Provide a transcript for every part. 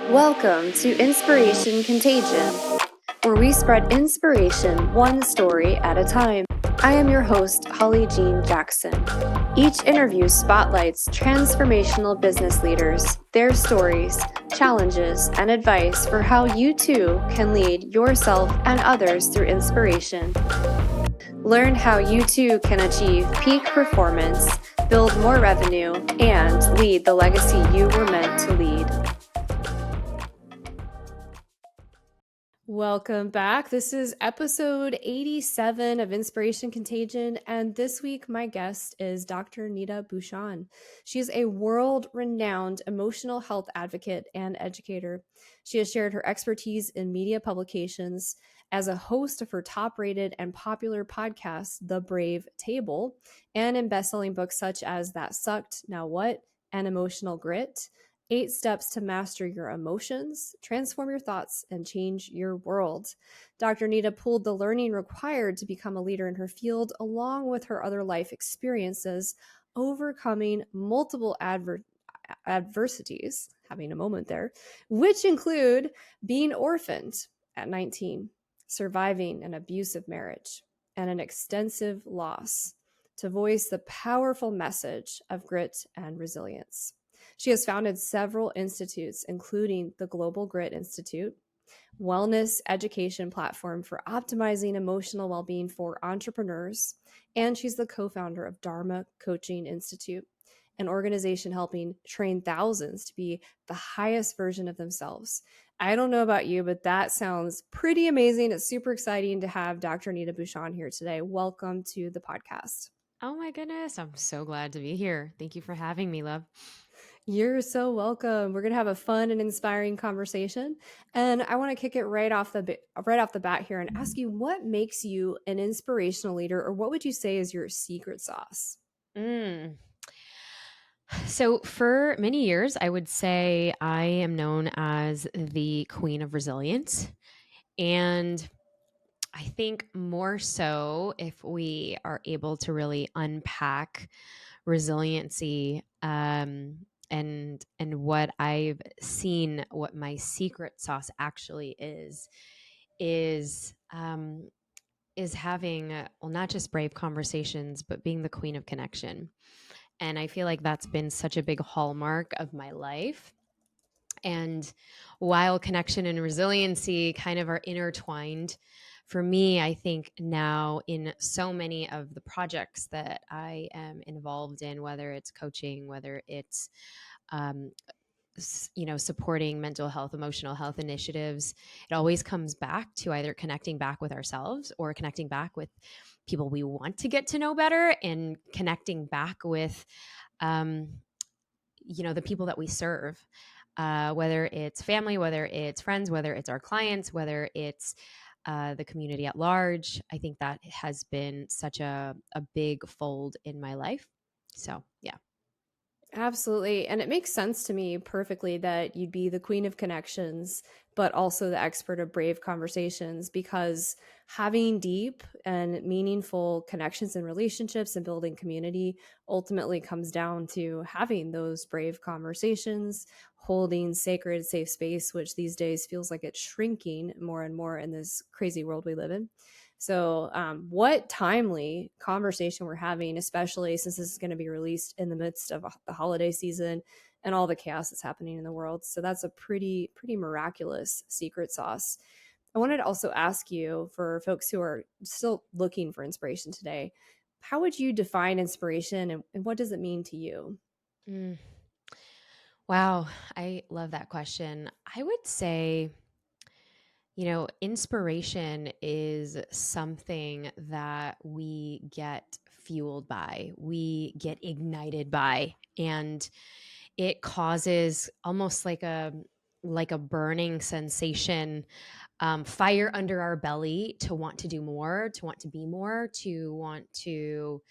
Welcome to Inspiration Contagion, where we spread inspiration one story at a time. I am your host, Holly Jean Jackson. Each interview spotlights transformational business leaders, their stories, challenges, and advice for how you too can lead yourself and others through inspiration. Learn how you too can achieve peak performance, build more revenue, and lead the legacy you were meant to lead. Welcome back. This is episode 87 of Inspiration Contagion, and this week my guest is Dr. Neeta Bhushan. She is a world-renowned emotional health advocate and educator. She has shared her expertise in media publications as a host of her top-rated and popular podcast, The Brave Table, and in best-selling books such as That Sucked, Now What, and Emotional Grit. 8 Steps to Master Your Emotions, Transform Your Thoughts, and Change Your World. Dr. Neeta pooled the learning required to become a leader in her field, along with her other life experiences, overcoming multiple adversities, having a moment there, which include being orphaned at 19, surviving an abusive marriage, and an extensive loss, to voice the powerful message of grit and resilience. She has founded several institutes, including the Global Grit Institute, wellness education platform for optimizing emotional well-being for entrepreneurs, and she's the co-founder of Dharma Coaching Institute, an organization helping train thousands to be the highest version of themselves. I don't know about you, but that sounds pretty amazing. It's super exciting to have Dr. Neeta Bhushan here today. Welcome to the podcast. Oh my goodness. I'm so glad to be here. Thank you for having me, love. You're so welcome. We're going to have a fun and inspiring conversation. And I want to kick it right off the bat here and ask you, what makes you an inspirational leader, or what would you say is your secret sauce? So for many years, I would say I am known as the queen of resilience. And I think more so if we are able to really unpack resiliency, and what I've seen, what my secret sauce actually is having not just brave conversations, but being the queen of connection. And I feel like that's been such a big hallmark of my life. And while connection and resiliency kind of are intertwined, for me, I think now in so many of the projects that I am involved in, whether it's coaching, whether it's supporting mental health, emotional health initiatives, it always comes back to either connecting back with ourselves or connecting back with people we want to get to know better, and connecting back with the people that we serve, whether it's family, whether it's friends, whether it's our clients, whether it's the community at large. I think that has been such a big fold in my life. So, yeah. Absolutely. And it makes sense to me perfectly that you'd be the queen of connections, but also the expert of brave conversations, because having deep and meaningful connections and relationships and building community ultimately comes down to having those brave conversations, holding sacred, safe space, which these days feels like it's shrinking more and more in this crazy world we live in. So, what timely conversation we're having, especially since this is going to be released in the midst of the holiday season and all the chaos that's happening in the world. So that's a pretty miraculous secret sauce. I wanted to also ask you, for folks who are still looking for inspiration today, how would you define inspiration, and what does it mean to you? Wow, I love that question. I would say, inspiration is something that we get fueled by, we get ignited by, and it causes almost like a burning sensation, fire under our belly, to want to do more, to want to be more, to want to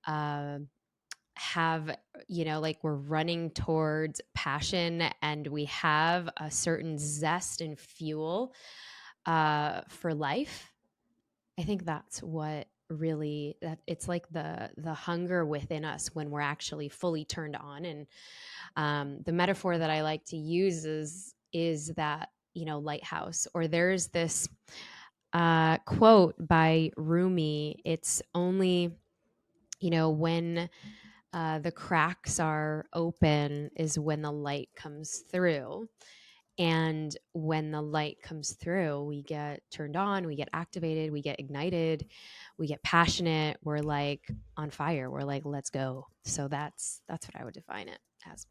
uh, have, like we're running towards passion, and we have a certain zest and fuel for life. I think that's what really, that it's like the hunger within us when we're actually fully turned on. And the metaphor that I like to use is, is that, lighthouse. Or there's this quote by Rumi. It's only, when the cracks are open is when the light comes through. And when the light comes through, we get turned on, we get activated, we get ignited, we get passionate. We're like on fire. We're like, let's go. So that's what I would define it as.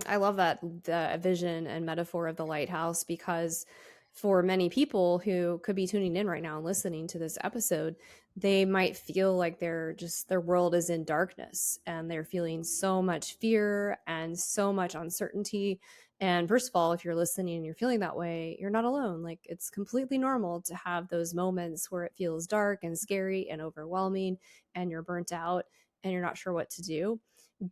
I love that the vision and metaphor of the lighthouse, because for many people who could be tuning in right now and listening to this episode, they might feel like their world is in darkness and they're feeling so much fear and so much uncertainty. And first of all, if you're listening and you're feeling that way, you're not alone. Like, it's completely normal to have those moments where it feels dark and scary and overwhelming and you're burnt out and you're not sure what to do.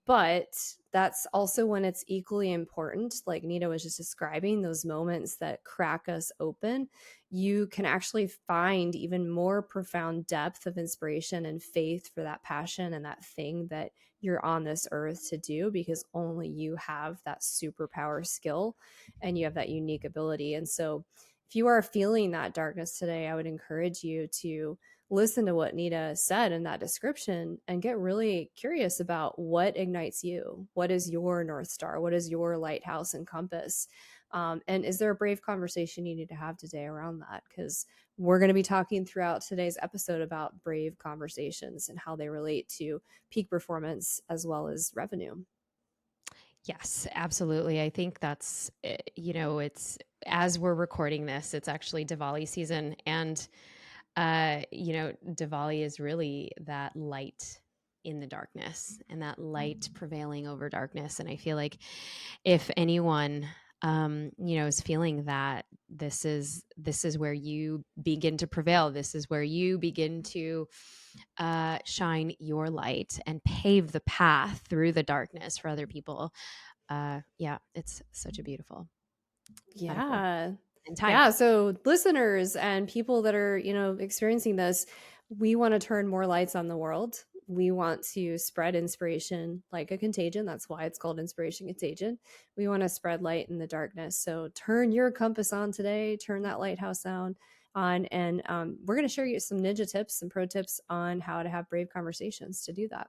But that's also when it's equally important, like Neeta was just describing, those moments that crack us open. You can actually find even more profound depth of inspiration and faith for that passion and that thing that you're on this earth to do, because only you have that superpower skill and you have that unique ability. And so, if you are feeling that darkness today, I would encourage you to listen to what Neeta said in that description and get really curious about what ignites you. What is your North Star? What is your lighthouse and compass? And is there a brave conversation you need to have today around that? Because we're going to be talking throughout today's episode about brave conversations and how they relate to peak performance as well as revenue. Yes, absolutely. I think that's, it's as we're recording this, it's actually Diwali season. And, Diwali is really that light in the darkness and that light prevailing over darkness. And I feel like if anyone, is feeling that this is where you begin to prevail. This is where you begin to shine your light and pave the path through the darkness for other people. Yeah, it's such a beautiful metaphor Yeah. and time. Yeah. So, listeners and people that are, experiencing this, we want to turn more lights on the world. We want to spread inspiration like a contagion. That's why it's called Inspiration Contagion. We want to spread light in the darkness. So, turn your compass on today, turn that lighthouse on, and we're going to share you some ninja tips and pro tips on how to have brave conversations to do that.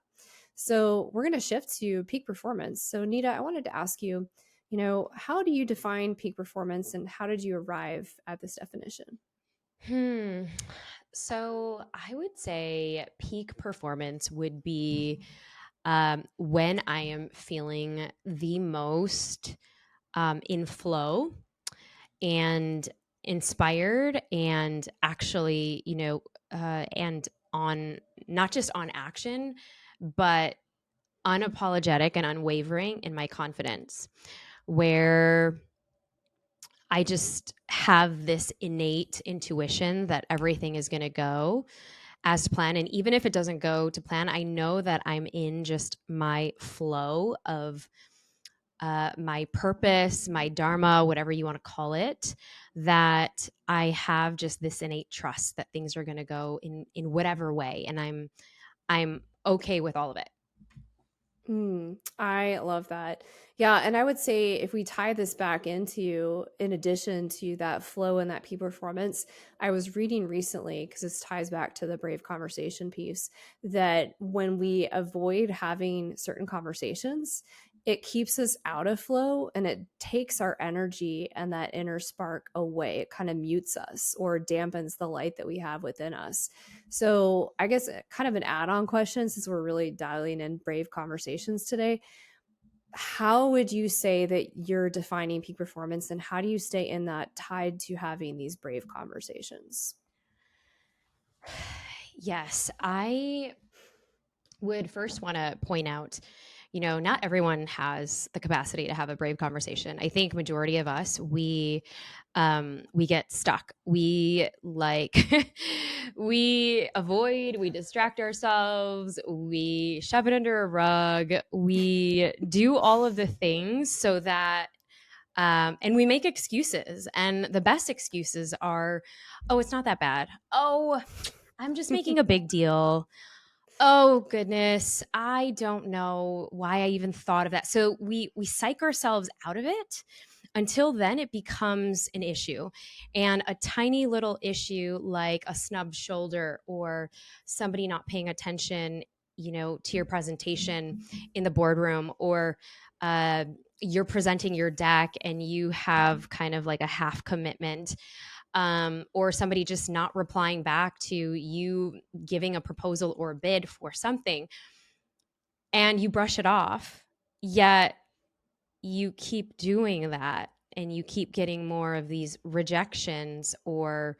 So, we're going to shift to peak performance. So, Neeta, I wanted to ask you, how do you define peak performance and how did you arrive at this definition? Hmm. So I would say peak performance would be when I am feeling the most in flow and inspired, and actually, and on not just on action, but unapologetic and unwavering in my confidence, where I just have this innate intuition that everything is going to go as planned. And even if it doesn't go to plan, I know that I'm in just my flow of my purpose, my dharma, whatever you want to call it, that I have just this innate trust that things are going to go in whatever way. And I'm okay with all of it. I love that. Yeah. And I would say if we tie this back into, in addition to that flow and that peak performance, I was reading recently, because this ties back to the brave conversation piece, that when we avoid having certain conversations, it keeps us out of flow and it takes our energy and that inner spark away. It kind of mutes us or dampens the light that we have within us. So, I guess kind of an add on question, since we're really dialing in brave conversations today. How would you say that you're defining peak performance and how do you stay in that tied to having these brave conversations? Yes, I would first want to point out, not everyone has the capacity to have a brave conversation. I think majority of us, we get stuck. We like we avoid, we distract ourselves, we shove it under a rug, we do all of the things so that and we make excuses. And the best excuses are, oh, it's not that bad. Oh, I'm just making a big deal. Oh goodness, I don't know why I even thought of that. So we psych ourselves out of it, Until then, it becomes an issue. And a tiny little issue like a snubbed shoulder or somebody not paying attention, to your presentation in the boardroom, or uh, you're presenting your deck and you have kind of like a half commitment, or somebody just not replying back to you giving a proposal or a bid for something, and you brush it off, yet you keep doing that and you keep getting more of these rejections or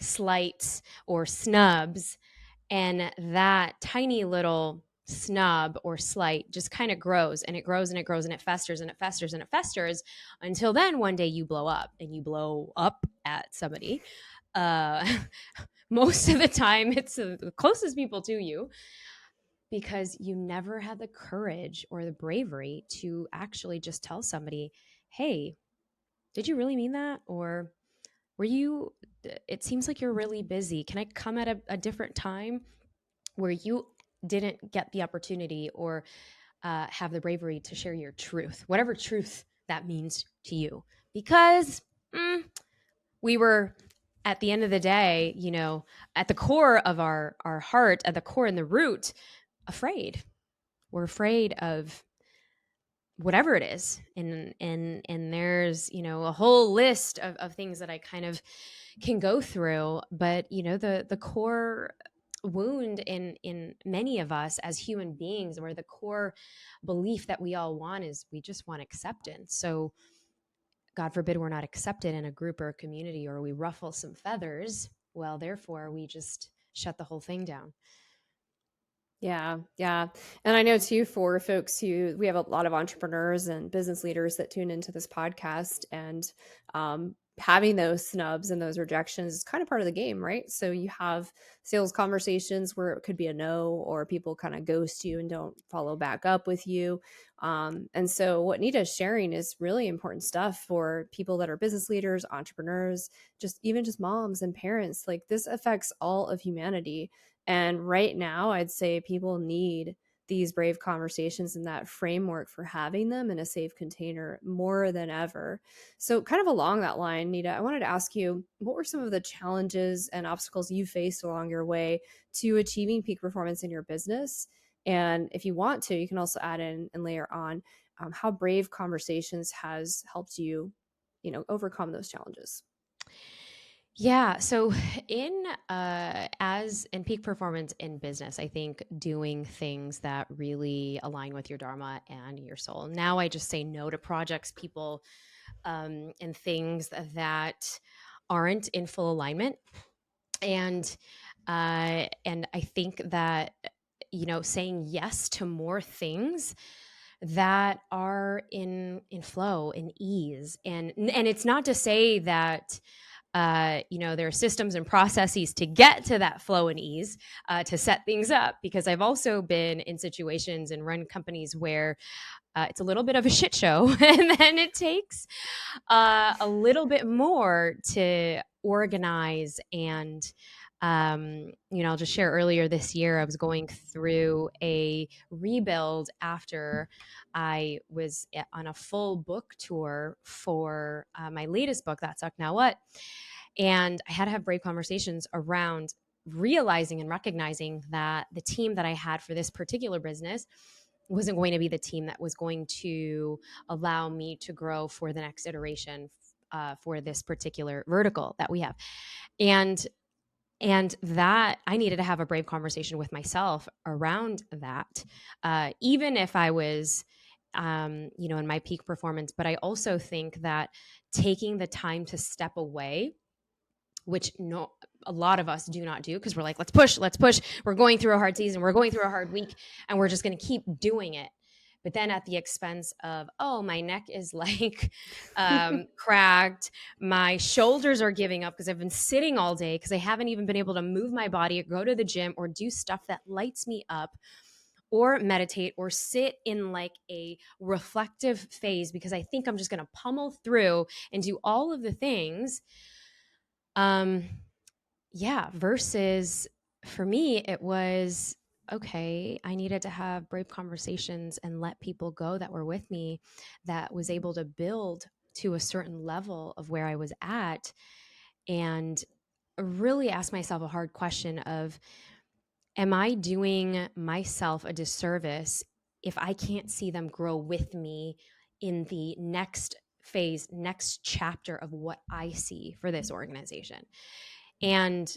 slights or snubs. And that tiny little snub or slight just kind of grows and it grows and it grows and it festers and it festers and it festers until then one day you blow up and you blow up at somebody. Uh, Most of the time, it's the closest people to you, because you never had the courage or the bravery to actually just tell somebody, hey, did you really mean that? Or were you, it seems like you're really busy. Can I come at a different time where you didn't get the opportunity or have the bravery to share your truth, whatever truth that means to you? Because we were, at the end of the day, at the core of our heart, at the core and the root, afraid. We're afraid of whatever it is, and there's a whole list of things that I kind of can go through, but the core wound in many of us as human beings, or the core belief that we all want, is we just want acceptance. So God forbid we're not accepted in a group or a community, or we ruffle some feathers, well, therefore we just shut the whole thing down. Yeah, yeah. And I know too, for folks who, we have a lot of entrepreneurs and business leaders that tune into this podcast, and having those snubs and those rejections is kind of part of the game, right? So you have sales conversations where it could be a no, or people kind of ghost you and don't follow back up with you. And so what Nita is sharing is really important stuff for people that are business leaders, entrepreneurs, just even just moms and parents. Like, this affects all of humanity. And right now, I'd say people need these brave conversations and that framework for having them in a safe container more than ever. So, kind of along that line, Nita, I wanted to ask you, what were some of the challenges and obstacles you faced along your way to achieving peak performance in your business? And if you want to, you can also add in and layer on how brave conversations has helped you, overcome those challenges. Yeah. So in as in peak performance in business, I think doing things that really align with your dharma and your soul. Now I just say no to projects, people, and things that aren't in full alignment. And I think that saying yes to more things that are in flow, in ease, and it's not to say that there are systems and processes to get to that flow and ease, to set things up, because I've also been in situations and run companies where it's a little bit of a shit show and then it takes a little bit more to organize. And I'll just share, earlier this year I was going through a rebuild after I was on a full book tour for my latest book, That Suck Now What. And I had to have brave conversations around realizing and recognizing that the team that I had for this particular business wasn't going to be the team that was going to allow me to grow for the next iteration, for this particular vertical that we have. And that I needed to have a brave conversation with myself around that, even if I was in my peak performance. But I also think that taking the time to step away, which a lot of us do not do, because we're like, let's push. We're going through a hard season. We're going through a hard week, and we're just going to keep doing it. But then at the expense of, oh, my neck is like cracked. My shoulders are giving up because I've been sitting all day, because I haven't even been able to move my body or go to the gym or do stuff that lights me up, or meditate, or sit in like a reflective phase, because I think I'm just going to pummel through and do all of the things. Yeah, versus for me, it was, okay, I needed to have brave conversations and let people go that were with me, that was able to build to a certain level of where I was at, and really ask myself a hard question of, am I doing myself a disservice if I can't see them grow with me in the next phase, next chapter of what I see for this organization? And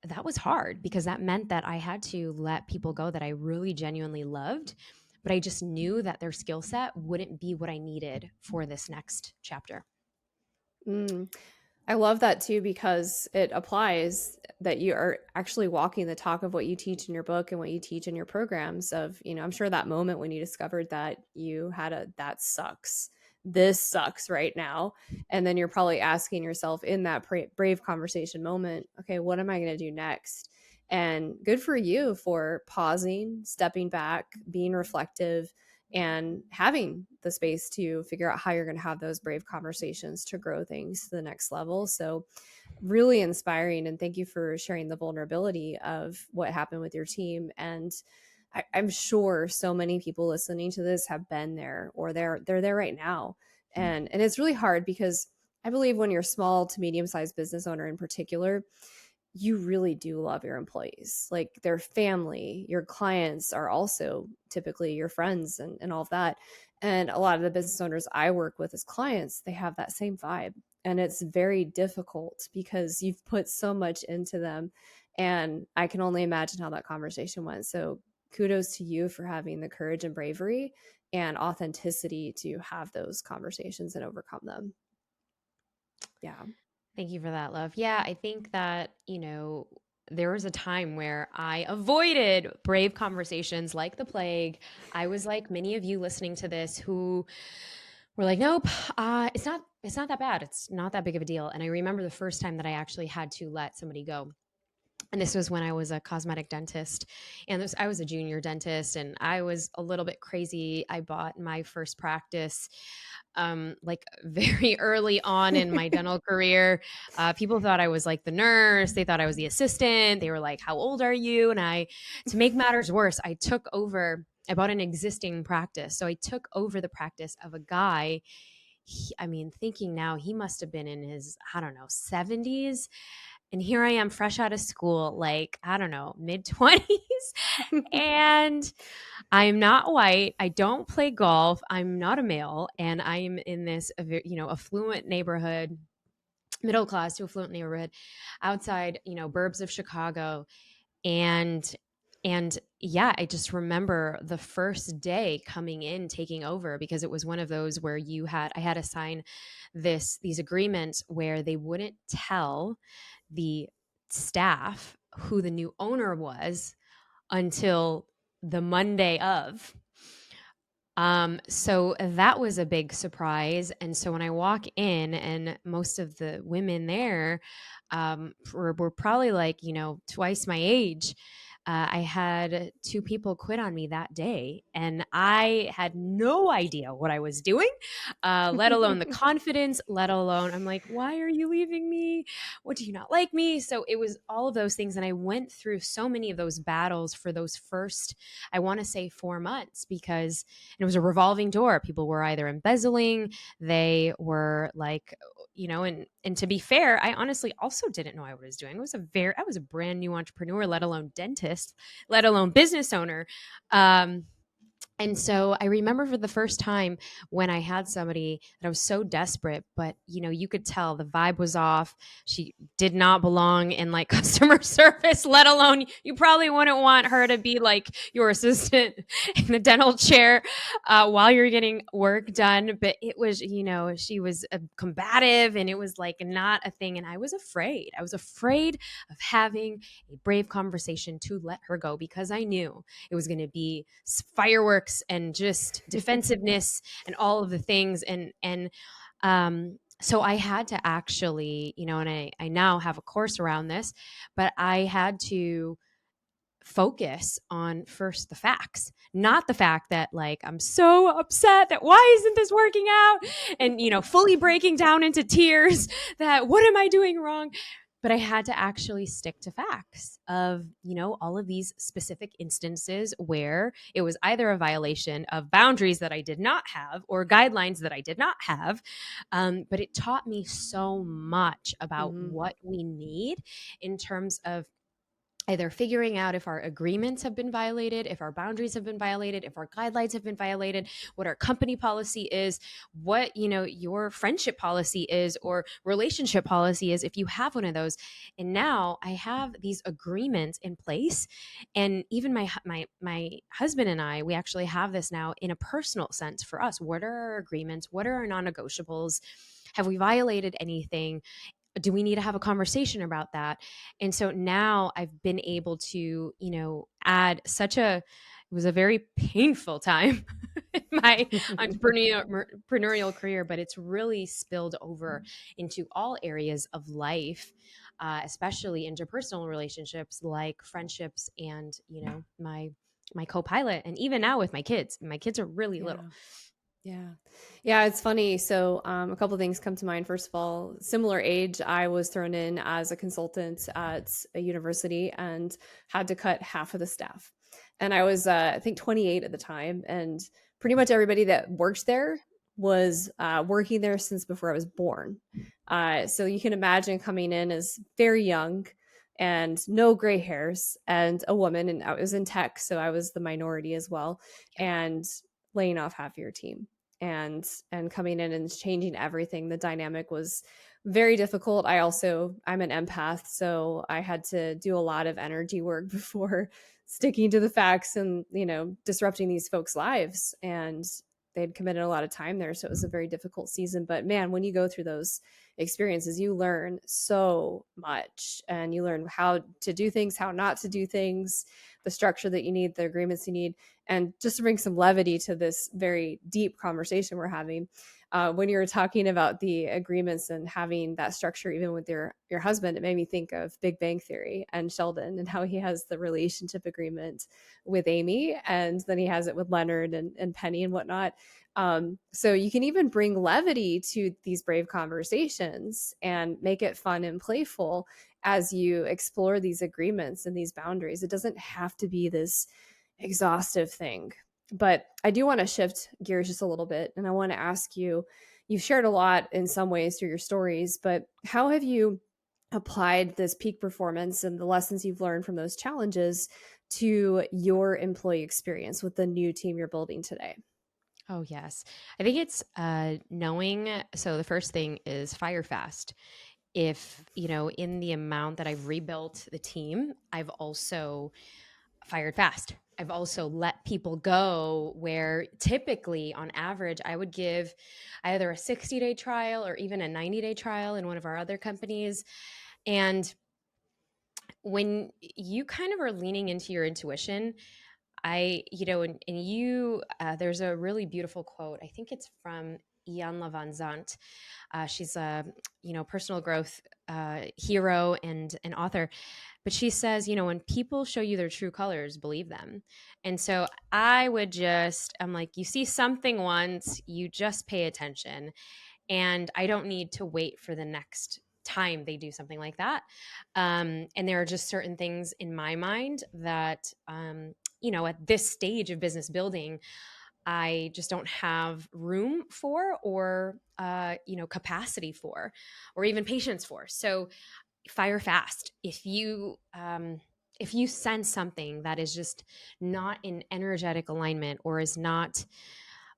that was hard because that meant that I had to let people go that I really genuinely loved, but I just knew that their skill set wouldn't be what I needed for this next chapter. Mm. I love that too because it applies that you are actually walking the talk of what you teach in your book and what you teach in your programs of, I'm sure that moment when you discovered that you had that sucks. This sucks right now. And then you're probably asking yourself in that brave conversation moment, okay, what am I going to do next? And good for you for pausing, stepping back, being reflective, and having the space to figure out how you're going to have those brave conversations to grow things to the next level. So, really inspiring. And thank you for sharing the vulnerability of what happened with your team. And I'm sure so many people listening to this have been there, or they're there right now. And it's really hard because I believe when you're a small to medium sized business owner in particular, you really do love your employees, like their family. Your clients are also typically your friends, and all of that. And a lot of the business owners I work with as clients, they have that same vibe. And it's very difficult because you've put so much into them. And I can only imagine how that conversation went. So kudos to you for having the courage and bravery and authenticity to have those conversations and overcome them. Yeah. Thank you for that, love. Yeah, I think that, there was a time where I avoided brave conversations like the plague. I was like many of you listening to this who were like, nope, it's not that bad. It's not that big of a deal. And I remember the first time that I actually had to let somebody go. And this was when I was a cosmetic dentist, and I was a junior dentist, and I was a little bit crazy. I bought my first practice like very early on in my dental career. People thought I was like the nurse. They thought I was the assistant. They were like, "How old are you?" And to make matters worse, I bought an existing practice. So I took over the practice of a guy. Thinking now, he must have been in his, I don't know, 70s. And here I am fresh out of school, like, I don't know, mid 20s. And I'm not white. I don't play golf. I'm not a male. And I'm in this, affluent neighborhood, middle class to affluent neighborhood outside, burbs of Chicago. And yeah, I just remember the first day coming in, taking over, because it was one of those where I had to sign these agreements where they wouldn't tell the staff who the new owner was until the Monday of. So that was a big surprise. And so when I walk in, and most of the women there were probably like, twice my age, I had two people quit on me that day, and I had no idea what I was doing, let alone the confidence, let alone, I'm like, why are you leaving me? What, do you not like me? So it was all of those things. And I went through so many of those battles for those first, I want to say 4 months, because it was a revolving door. People were either embezzling, they were like, and to be fair, I honestly also didn't know what I was doing. I was a brand new entrepreneur, let alone dentist, let alone business owner. And so I remember for the first time when I had somebody that I was so desperate, but you could tell the vibe was off. She did not belong in like customer service, let alone, you probably wouldn't want her to be like your assistant in the dental chair while you're getting work done. But it was, she was combative, and it was like not a thing. And I was afraid. I was afraid of having a brave conversation to let her go, because I knew it was going to be fireworks and just defensiveness and all of the things. So I had to actually, and I now have a course around this, but I had to focus on first the facts, not the fact that like I'm so upset that why isn't this working out, and fully breaking down into tears that what am I doing wrong. but I had to actually stick to facts of, all of these specific instances where it was either a violation of boundaries that I did not have or guidelines that I did not have. But it taught me so much about Mhm. what we need in terms of either figuring out if our agreements have been violated, if our boundaries have been violated, if our guidelines have been violated, what our company policy is, what, your friendship policy is or relationship policy is if you have one of those. And now I have these agreements in place, and even my husband and I, we actually have this now in a personal sense for us. What are our agreements? What are our non-negotiables? Have we violated anything? Do we need to have a conversation about that? And so now I've been able to, add it was a very painful time in my entrepreneurial career, but it's really spilled over into all areas of life, especially interpersonal relationships like friendships and, my co-pilot, and even now with my kids. My kids are really little. Yeah. Yeah. Yeah, it's funny. So, a couple things come to mind. First of all, similar age, I was thrown in as a consultant at a university and had to cut half of the staff. And I was, I think, 28 at the time. And pretty much everybody that worked there was working there since before I was born. So you can imagine coming in as very young and no gray hairs and a woman. And I was in tech, so I was the minority as well. Yep. And laying off half your team and coming in and changing everything. The dynamic was very difficult. I'm an empath, so I had to do a lot of energy work before sticking to the facts and, disrupting these folks' lives. And they'd committed a lot of time there, so it was a very difficult season. But man, when you go through those experiences, you learn so much, and you learn how to do things, how not to do things, the structure that you need, the agreements you need. And just to bring some levity to this very deep conversation we're having, when you were talking about the agreements and having that structure, even with your husband, it made me think of Big Bang Theory and Sheldon and how he has the relationship agreement with Amy, and then he has it with Leonard and Penny and whatnot. So you can even bring levity to these brave conversations and make it fun and playful as you explore these agreements and these boundaries. It doesn't have to be this exhaustive thing. But I do want to shift gears just a little bit. And I want to ask you, you've shared a lot in some ways through your stories, but how have you applied this peak performance and the lessons you've learned from those challenges to your employee experience with the new team you're building today? Oh, yes. I think it's knowing. So the first thing is fire fast. If, in the amount that I've rebuilt the team, I've also fired fast. I've also let people go where typically on average I would give either a 60-day trial or even a 90-day trial in one of our other companies. And when you kind of are leaning into your intuition, there's a really beautiful quote. I think it's from Ian Van Zandt. She's a, personal growth hero and an author. But she says, when people show you their true colors, believe them. And so I'm like, you see something once, you just pay attention. And I don't need to wait for the next time they do something like that. And there are just certain things in my mind that, at this stage of business building, I just don't have room for, or capacity for, or even patience for. So fire fast. If you sense something that is just not in energetic alignment or is not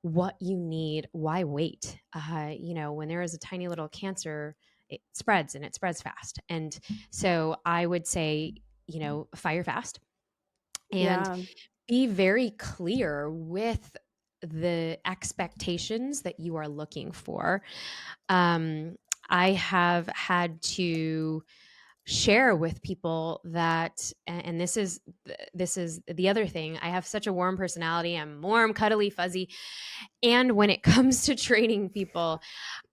what you need, why wait? When there is a tiny little cancer, it spreads, and it spreads fast. And so I would say, fire fast and Yeah. be very clear with the expectations that you are looking for. Um, I have had to share with people that, and this is the other thing. I have such a warm personality. I'm warm, cuddly, fuzzy, and when it comes to training people,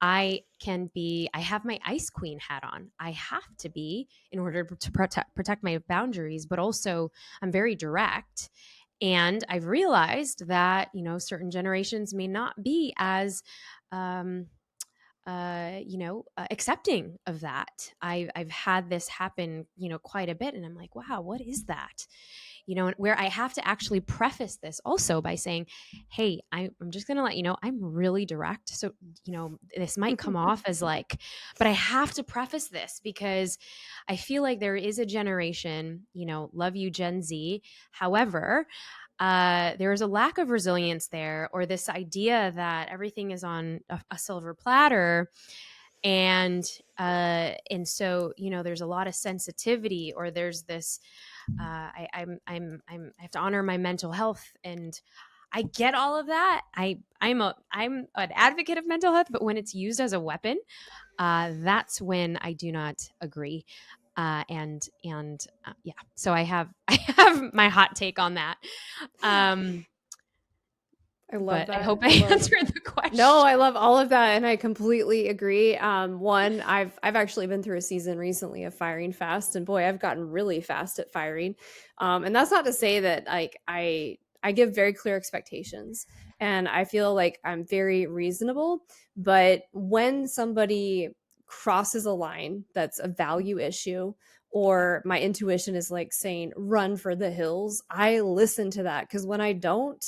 I have my ice queen hat on. I have to be, in order to protect my boundaries, but also I'm very direct. And I've realized that, certain generations may not be as, um, accepting of that. I've had this happen, quite a bit, and I'm like, wow, what is that? And where I have to actually preface this also by saying, hey, I'm just going to let you know, I'm really direct. So, this might come off as like, but I have to preface this because I feel like there is a generation, love you, Gen Z. However, there is a lack of resilience there, or this idea that everything is on a silver platter, and so there's a lot of sensitivity, or there's this I have to honor my mental health, and I get all of that. I'm an advocate of mental health, but when it's used as a weapon, that's when I do not agree. Yeah, so I have I have my hot take on that. Um, I love but I that. hope I I love answered the No, question. I love all of that, and I completely agree. One, I've actually been through a season recently of firing fast, and boy, I've gotten really fast at firing. And that's not to say that like I give very clear expectations, and I feel like I'm very reasonable. But when somebody crosses a line that's a value issue, or my intuition is like saying run for the hills, I listen to that, because when I don't,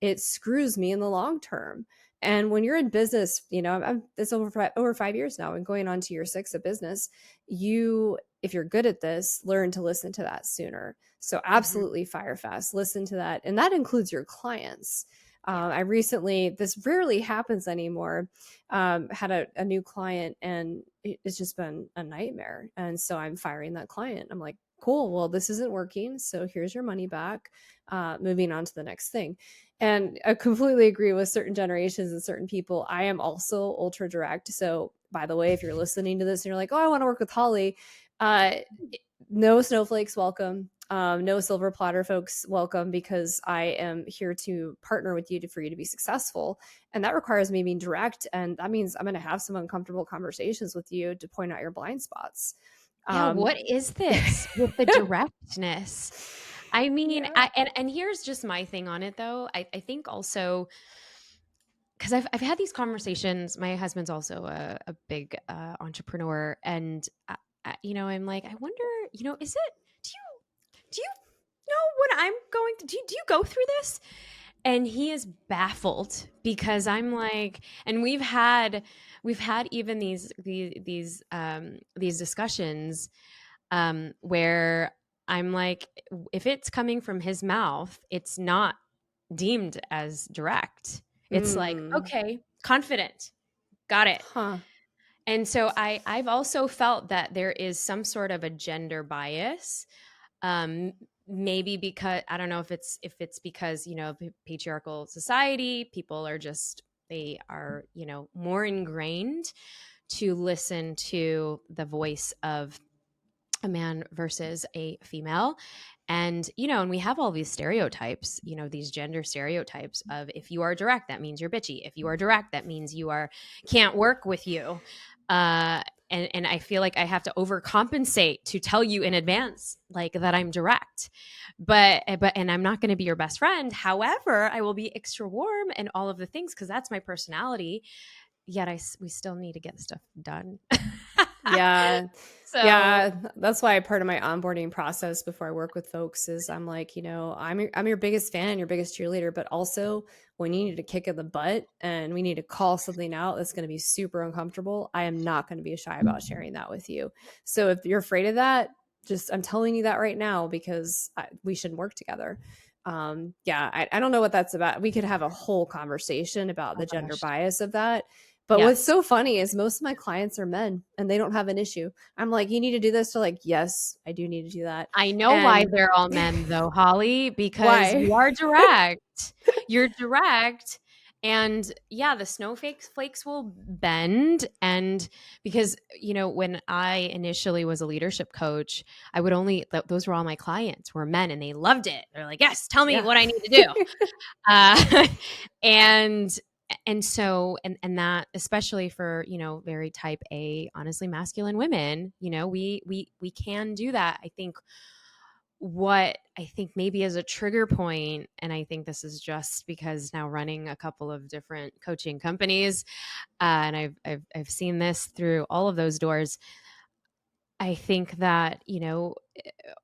it screws me in the long term. And when you're in business, it's over 5 years now and going on to year 6 of business. If you're good at this, learn to listen to that sooner. So Mhm. absolutely fire fast, listen to that. And that includes your clients. Yeah. I recently, this rarely happens anymore, had a new client, and it's just been a nightmare. And so I'm firing that client. I'm like, cool, well, this isn't working. So here's your money back. Moving on to the next thing. And I completely agree with certain generations and certain people. I am also ultra direct. So, by the way, if you're listening to this and you're like, oh, I want to work with Holly, uh, no snowflakes welcome. No silver platter folks welcome, because I am here to partner with you for you to be successful. And that requires me being direct. And that means I'm going to have some uncomfortable conversations with you to point out your blind spots. Yeah, Um, what is this with the directness? I mean, yeah. and here's just my thing on it though. I think also because I've had these conversations. My husband's also a big entrepreneur, and I'm like, I wonder, is it? Do you know what I'm going to do? Do you go through this? And he is baffled because I'm like, and we've had even these discussions where I'm like, if it's coming from his mouth, it's not deemed as direct. It's like, Mm, okay, confident, got it. huh. And so I've also felt that there is some sort of a gender bias. Um, Maybe because I don't know if it's because patriarchal society, people are just they are more ingrained to listen to the voice of a man versus a female. And we have all these stereotypes, these gender stereotypes of if you are direct, that means you're bitchy. If you are direct, that means you are can't work with you. And I feel like I have to overcompensate to tell you in advance, like that I'm direct. And I'm not going to be your best friend. However, I will be extra warm and all of the things because that's my personality. Yet we still need to get stuff done. Yeah. So Yeah, that's why part of my onboarding process before I work with folks is I'm like, I'm your biggest fan, your biggest cheerleader, but also when you need a kick in the butt and we need to call something out that's going to be super uncomfortable, I am not going to be shy about sharing that with you. So if you're afraid of that, just I'm telling you that right now, because we should work together. Yeah, I don't know what that's about. We could have a whole conversation about oh the gender gosh. bias of that. But what's Yes. so funny is most of my clients are men and they don't have an issue. I'm like, you need to do this. They're like, yes, I do need to do that. I know why And they're all men though, Holly, because why? you are direct. You're direct. And yeah, the snowflakes will bend. And because, when I initially was a leadership coach, I would those were all my clients were men and they loved it. They're like, yes, tell me Yeah. what I need to do. Uh, and and that especially for very type A, honestly masculine women, we can do that. I think what I think maybe is a trigger point, and I think this is just because now running a couple of different coaching companies, and I've seen this through all of those doors. I think that,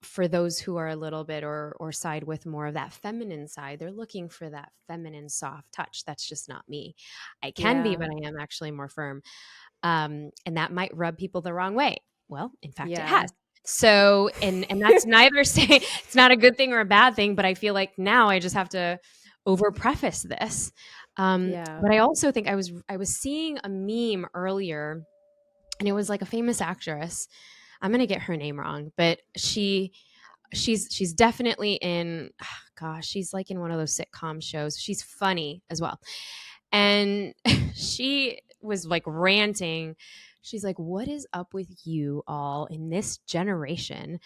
for those who are a little bit or side with more of that feminine side, they're looking for that feminine soft touch. That's just not me. I can be, Yeah. but I am actually more firm. And that might rub people the wrong way. Well, in fact, it Yeah. has. So, and that's neither say it's not a good thing or a bad thing, but I feel like now I just have to over preface this. Yeah. But I also think I was seeing a meme earlier, and it was like a famous actress. I'm gonna get her name wrong, but she's definitely in, gosh, she's like in one of those sitcom shows. She's funny as well. And she was like ranting. She's like, "What is up with you all in this generation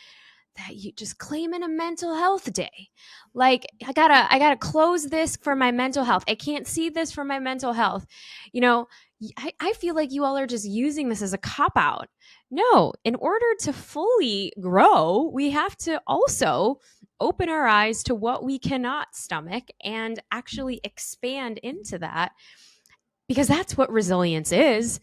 that you just claiming a mental health day? Like, I gotta close this for my mental health. I can't see this for my mental health. You know, I feel like you all are just using this as a cop out. No, in order to fully grow, we have to also open our eyes to what we cannot stomach and actually expand into that, because that's what resilience is.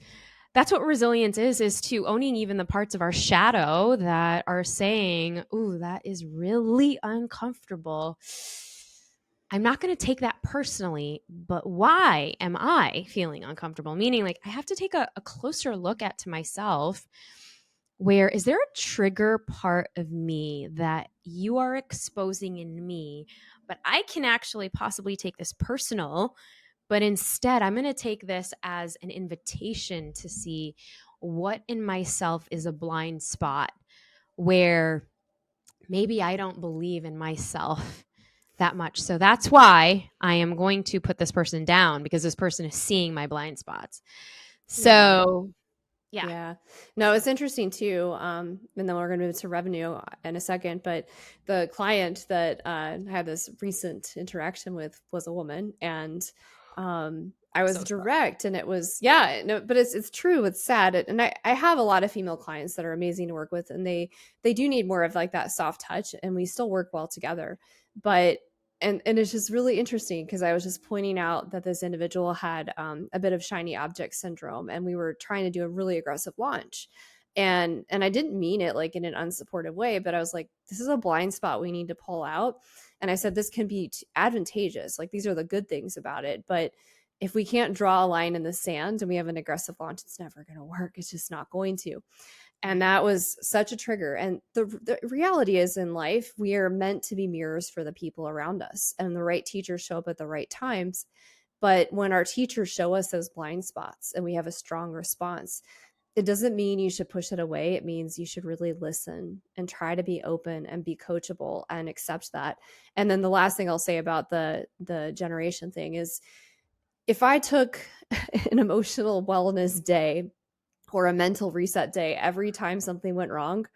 That's what resilience is to owning even the parts of our shadow that are saying, "Ooh, that is really uncomfortable. I'm not going to take that personally, but why am I feeling uncomfortable?" Meaning, like, I have to take a closer look at to myself. Where is there a trigger part of me that you are exposing in me, but I can actually possibly take this personal, but instead, I'm going to take this as an invitation to see what in myself is a blind spot where maybe I don't believe in myself that much. So that's why I am going to put this person down, because this person is seeing my blind spots. Yeah. So, yeah. Yeah. No, it's interesting too. And then we're going to move to revenue in a second. But the client that I had this recent interaction with was a woman, and I was So sorry. direct, and it was yeah. No, but it's true. It's sad, and I have a lot of female clients that are amazing to work with, and they do need more of like that soft touch, and we still work well together. But and it's just really interesting because I was just pointing out that this individual had a bit of shiny object syndrome, and we were trying to do a really aggressive launch, and I didn't mean it like in an unsupportive way, but I was like, this is a blind spot we need to pull out, and I said this can be advantageous. Like these are the good things about it, but if we can't draw a line in the sand and we have an aggressive launch, it's never going to work. It's just not going to. And that was such a trigger. And the reality is in life, we are meant to be mirrors for the people around us, and the right teachers show up at the right times. But when our teachers show us those blind spots and we have a strong response, it doesn't mean you should push it away. It means you should really listen and try to be open and be coachable and accept that. And then the last thing I'll say about the generation thing is, if I took an emotional wellness day or a mental reset day every time something went wrong,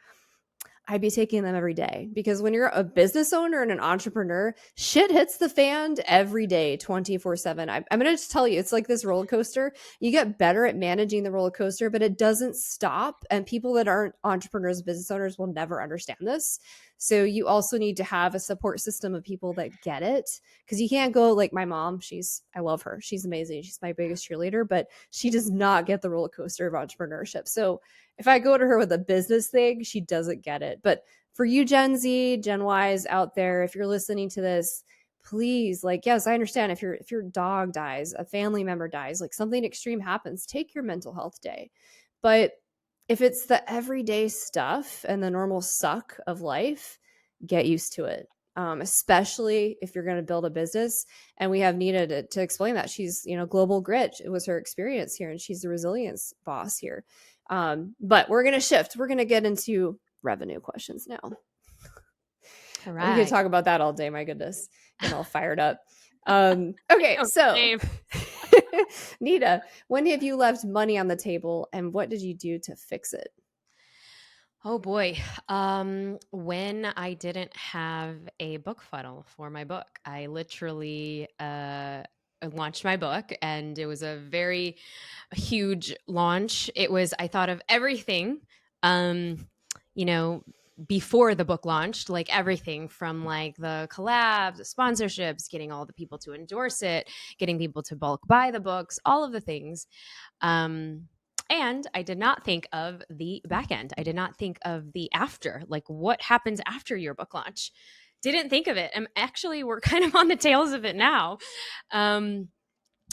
I'd be taking them every day, because when you're a business owner and an entrepreneur, shit hits the fan every day, 24/7. I'm going to just tell you, it's like this roller coaster. You get better at managing the roller coaster, but it doesn't stop. And people that aren't entrepreneurs, business owners will never understand this. So you also need to have a support system of people that get it, because you can't go like my mom. I love her. She's amazing. She's my biggest cheerleader, but she does not get the roller coaster of entrepreneurship. So if I go to her with a business thing, she doesn't get it. But for you, Gen Z, Gen Ys out there, if you're listening to this, please, like, yes, I understand if your dog dies, a family member dies, like something extreme happens, take your mental health day. But if it's the everyday stuff and the normal suck of life, get used to it. Especially if you're going to build a business. And we have Neeta to explain that. She's, global grit. It was her experience here, and she's the resilience boss here. But we're going to shift. We're going to get into revenue questions now. All We could right. talk about that all day. My goodness. Getting all fired up. Okay. Oh, So, same. Neeta, when have you left money on the table, and what did you do to fix it? Oh boy. When I didn't have a book funnel for my book, I literally launched my book, and it was a very huge launch. I thought of everything. Um, you know, before the book launched, like everything from like the collabs, the sponsorships, getting all the people to endorse it, getting people to bulk buy the books, all of the things. Um, and I did not think of the back end. I did not think of the after, like what happens after your book launch. Didn't think of it. And actually, we're kind of on the tails of it now. Um,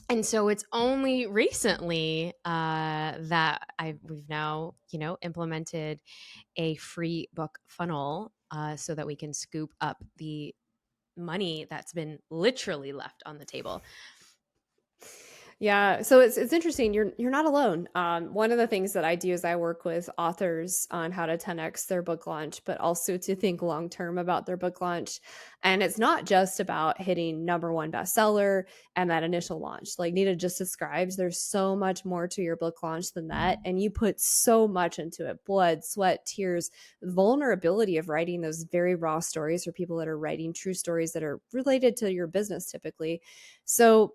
and so it's only recently that we've now, implemented a free book funnel so that we can scoop up the money that's been literally left on the table. Yeah, so it's interesting. You're not alone. One of the things that I do is I work with authors on how to 10x their book launch, but also to think long term about their book launch. And it's not just about hitting number one bestseller and that initial launch. Like Nita just describes, there's so much more to your book launch than that, and you put so much into it: blood, sweat, tears, vulnerability of writing those very raw stories for people that are writing true stories that are related to your business typically. So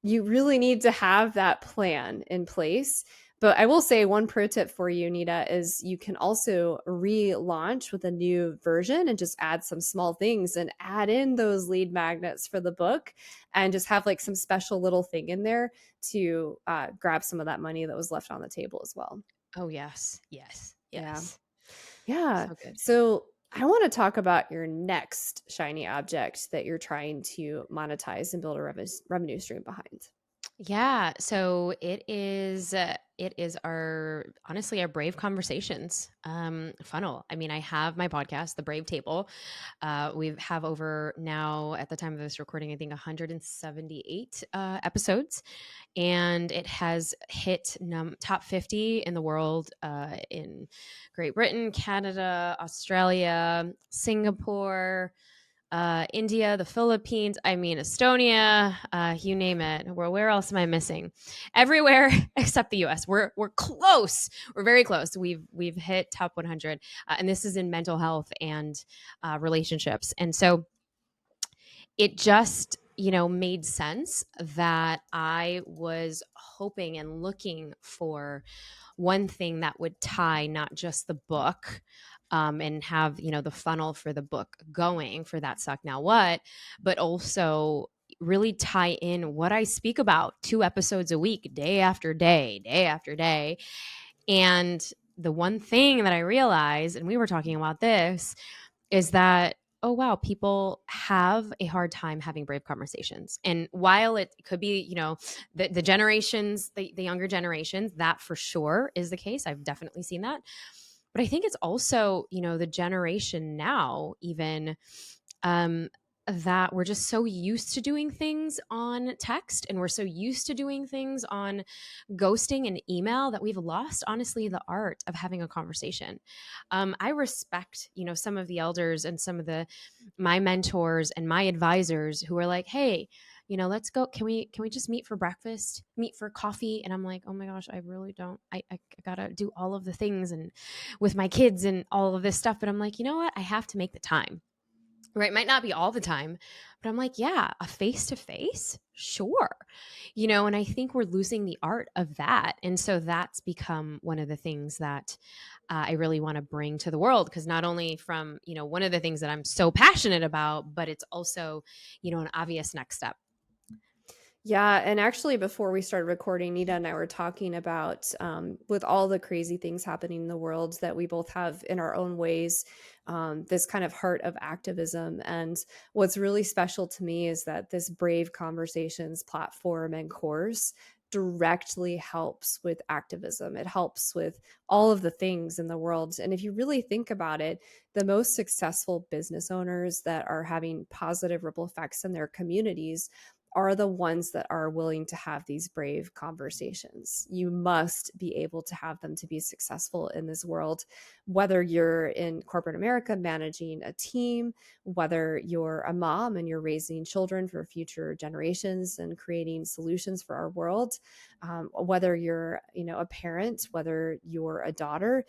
you really need to have that plan in place. But I will say one pro tip for you, Nita, is you can also relaunch with a new version and just add some small things and add in those lead magnets for the book and just have like some special little thing in there to grab some of that money that was left on the table as well. Oh, yes. Yes. Yeah. Yes. Yeah. So good. So I want to talk about your next shiny object that you're trying to monetize and build a revenue stream behind. Yeah, so it is our honestly our Brave Conversations funnel. I mean, I have my podcast, The Brave Table. We have over now at the time of this recording, I think 178 episodes, and it has hit top 50 in the world, in Great Britain, Canada, Australia, Singapore, India, the Philippines, I mean, Estonia, you name it. Where else am I missing? Everywhere except the US. We're close. We're very close. We've hit top 100, and this is in mental health and relationships. And so it just made sense that I was hoping and looking for one thing that would tie not just the book, and have the funnel for the book going for that suck now what, but also really tie in what I speak about 2 episodes a week, day after day, day after day. And the one thing that I realized, and we were talking about this, is that, oh wow, people have a hard time having brave conversations. And while it could be, the generations, the younger generations, that for sure is the case. I've definitely seen that. But I think it's also, the generation now, even, um, that we're just so used to doing things on text, and we're so used to doing things on ghosting and email that we've lost, honestly, the art of having a conversation. I respect, some of the elders and some of my mentors and my advisors who are like, hey, let's go. Can we just meet for breakfast, meet for coffee? And I'm like, oh my gosh, I really don't. I gotta do all of the things and with my kids and all of this stuff. But I'm like, you know what? I have to make the time. Right, might not be all the time, but I'm like, yeah, a face to face, sure. And I think we're losing the art of that. And so that's become one of the things that I really want to bring to the world, because not only from, one of the things that I'm so passionate about, but it's also, an obvious next step. Yeah, and actually, before we started recording, Nita and I were talking about with all the crazy things happening in the world that we both have in our own ways, this kind of heart of activism. And what's really special to me is that this Brave Conversations platform and course directly helps with activism. It helps with all of the things in the world. And if you really think about it, the most successful business owners that are having positive ripple effects in their communities are the ones that are willing to have these brave conversations. You must be able to have them to be successful in this world, whether you're in corporate America managing a team, whether you're a mom and you're raising children for future generations and creating solutions for our world, whether you're, a parent, whether you're a daughter.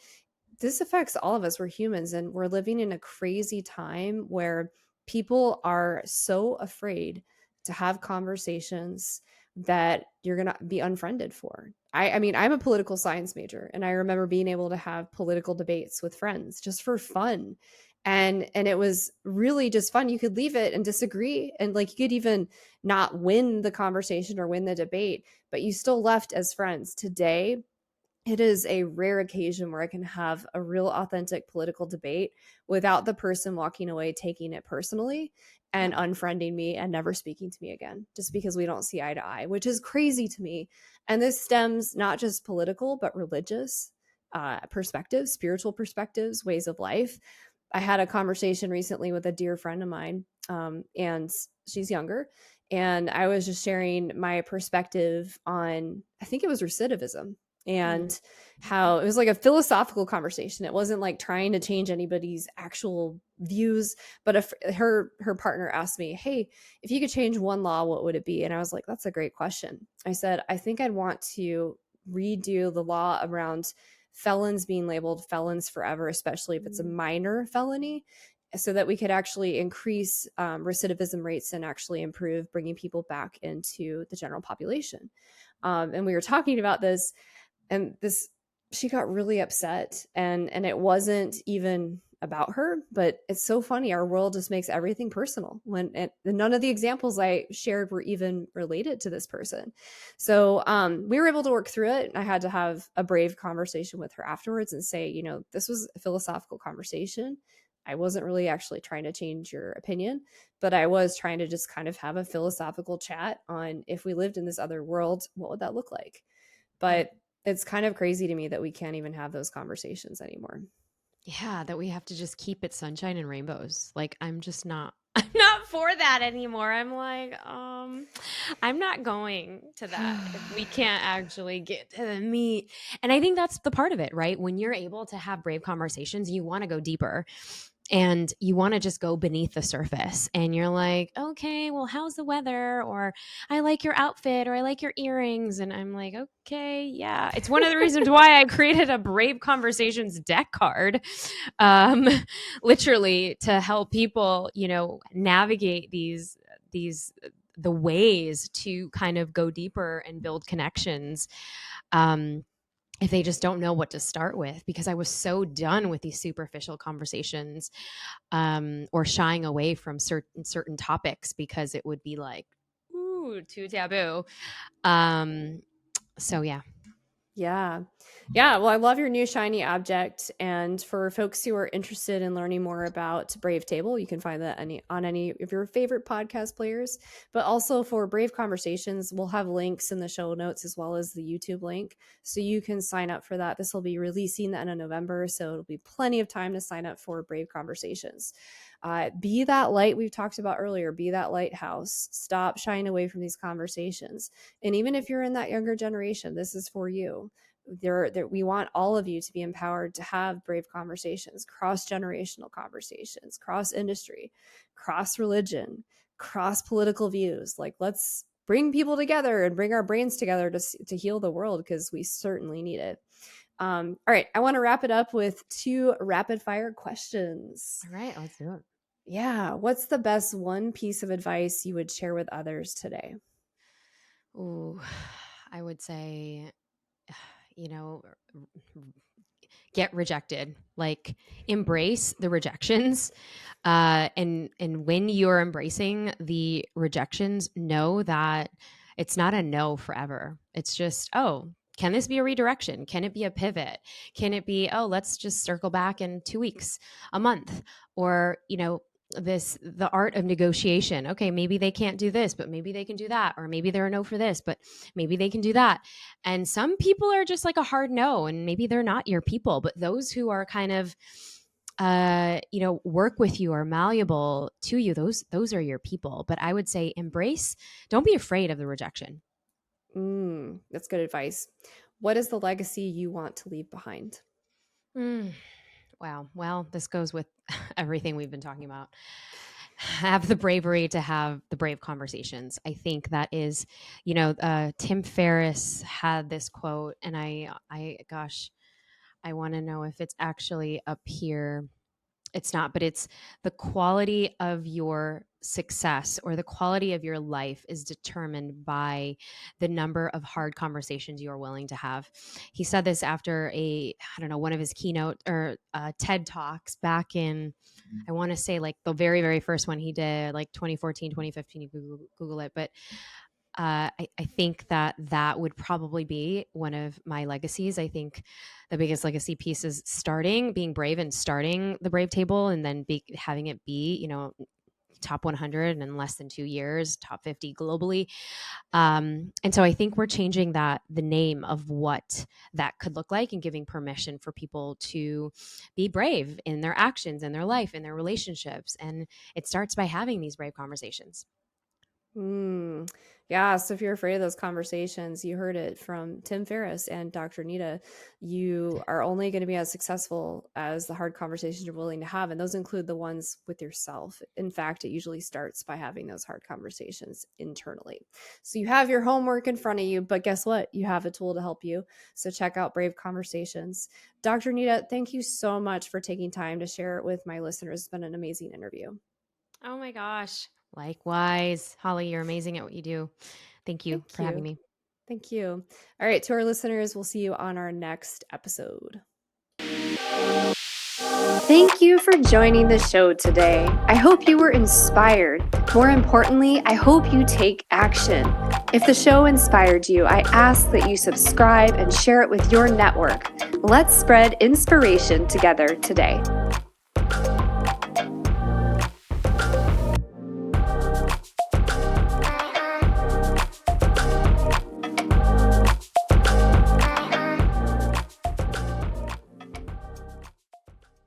This affects all of us. We're humans, and we're living in a crazy time where people are so afraid to have conversations. that you're going to be unfriended for. I mean, I'm a political science major, and I remember being able to have political debates with friends just for fun. And it was really just fun. You could leave it and disagree, and like you could even not win the conversation or win the debate, but you still left as friends. Today, it is a rare occasion where I can have a real authentic political debate without the person walking away taking it personally and Yeah. unfriending me and never speaking to me again, just because we don't see eye to eye, which is crazy to me. And this stems not just political, but religious perspectives, spiritual perspectives, ways of life. I had a conversation recently with a dear friend of mine, and she's younger. And I was just sharing my perspective on, I think it was recidivism, Mm. and how it was like a philosophical conversation. It wasn't like trying to change anybody's actual views, but if her partner asked me, "Hey, if you could change one law, what would it be?" And I was like, "That's a great question." I said, "I think I'd want to redo the law around felons being labeled felons forever, especially if it's a Mm. minor felony, so that we could actually increase recidivism rates and actually improve bringing people back into the general population." And we were talking about this, and this she got really upset, and it wasn't even about her, but it's so funny, our world just makes everything personal when none of the examples I shared were even related to this person. So we were able to work through it. I had to have a brave conversation with her afterwards and say, this was a philosophical conversation. I wasn't really actually trying to change your opinion, but I was trying to just kind of have a philosophical chat on, if we lived in this other world, what would that look like? Mm. But it's kind of crazy to me that we can't even have those conversations anymore. Yeah, that we have to just keep it sunshine and rainbows. Like I'm just not I'm not for that anymore. I'm like, I'm not going to that if we can't actually get to the meat. And I think that's the part of it, right? When you're able to have brave conversations, you want to go deeper and you want to just go beneath the surface and you're like, okay, well, how's the weather? Or I like your outfit or I like your earrings. And I'm like, okay, yeah. It's one of the reasons why I created a Brave Conversations deck card, um, literally to help people, navigate these the ways to kind of go deeper and build connections. Um, if they just don't know what to start with, because I was so done with these superficial conversations, or shying away from certain topics because it would be like, ooh, too taboo. Um, so yeah. Yeah. Yeah. Well, I love your new shiny object. And for folks who are interested in learning more about Brave Table, you can find that on any of your favorite podcast players. But also for Brave Conversations, we'll have links in the show notes as well as the YouTube link. So you can sign up for that. This will be releasing the end of November. So it'll be plenty of time to sign up for Brave Conversations. Be that light we've talked about earlier, be that lighthouse. Stop shying away from these conversations. And even if you're in that younger generation, this is for you. We want all of you to be empowered to have brave conversations, cross generational conversations, cross industry, cross religion, cross political views. Like, let's bring people together and bring our brains together to heal the world, because we certainly need it. All right, I want to wrap it up with 2 rapid fire questions. All right, let's do it. Yeah, what's the best one piece of advice you would share with others today? Ooh, I would say, you know, get rejected. Like embrace the rejections. And when you're embracing the rejections, know that it's not a no forever. It's just, oh, can this be a redirection? Can it be a pivot? Can it be, oh, let's just circle back in 2 weeks, a month? Or, the art of negotiation. Okay, maybe they can't do this, but maybe they can do that. Or maybe they're a no for this, but maybe they can do that. And some people are just like a hard no, and maybe they're not your people. But those who are kind of work with you, are malleable to you, those are your people. But I would say embrace, don't be afraid of the rejection. That's good advice. What is the legacy you want to leave behind? Mm, wow. Well, this goes with everything we've been talking about. Have the bravery to have the brave conversations. I think that is, Tim Ferriss had this quote, and gosh, I want to know if it's actually up here. It's not, but it's the quality of your success or the quality of your life is determined by the number of hard conversations you are willing to have. He said this after I don't know, one of his keynote or TED Talks back in, I want to say like the very, very first one he did, like 2014, 2015, you Google it. But I think that would probably be one of my legacies. I think the biggest legacy piece is being brave and starting the Brave Table, and then having it be, top 100 in less than 2 years, top 50 globally. And so I think we're changing the name of what that could look like and giving permission for people to be brave in their actions, in their life, in their relationships. And it starts by having these brave conversations. Mm. Yeah. So if you're afraid of those conversations, you heard it from Tim Ferriss and Dr. Neeta. You are only going to be as successful as the hard conversations you're willing to have. And those include the ones with yourself. In fact, it usually starts by having those hard conversations internally. So you have your homework in front of you, but guess what? You have a tool to help you. So check out Brave Conversations. Dr. Neeta, thank you so much for taking time to share it with my listeners. It's been an amazing interview. Oh my gosh. Likewise. Holly, you're amazing at what you do. Thank you Thank for having you. me. Thank you. All right, to our listeners, we'll see you on our next episode. Thank you for joining the show today. I hope you were inspired. More importantly, I hope you take action. If the show inspired you, I ask that you subscribe and share it with your network. Let's spread inspiration together today.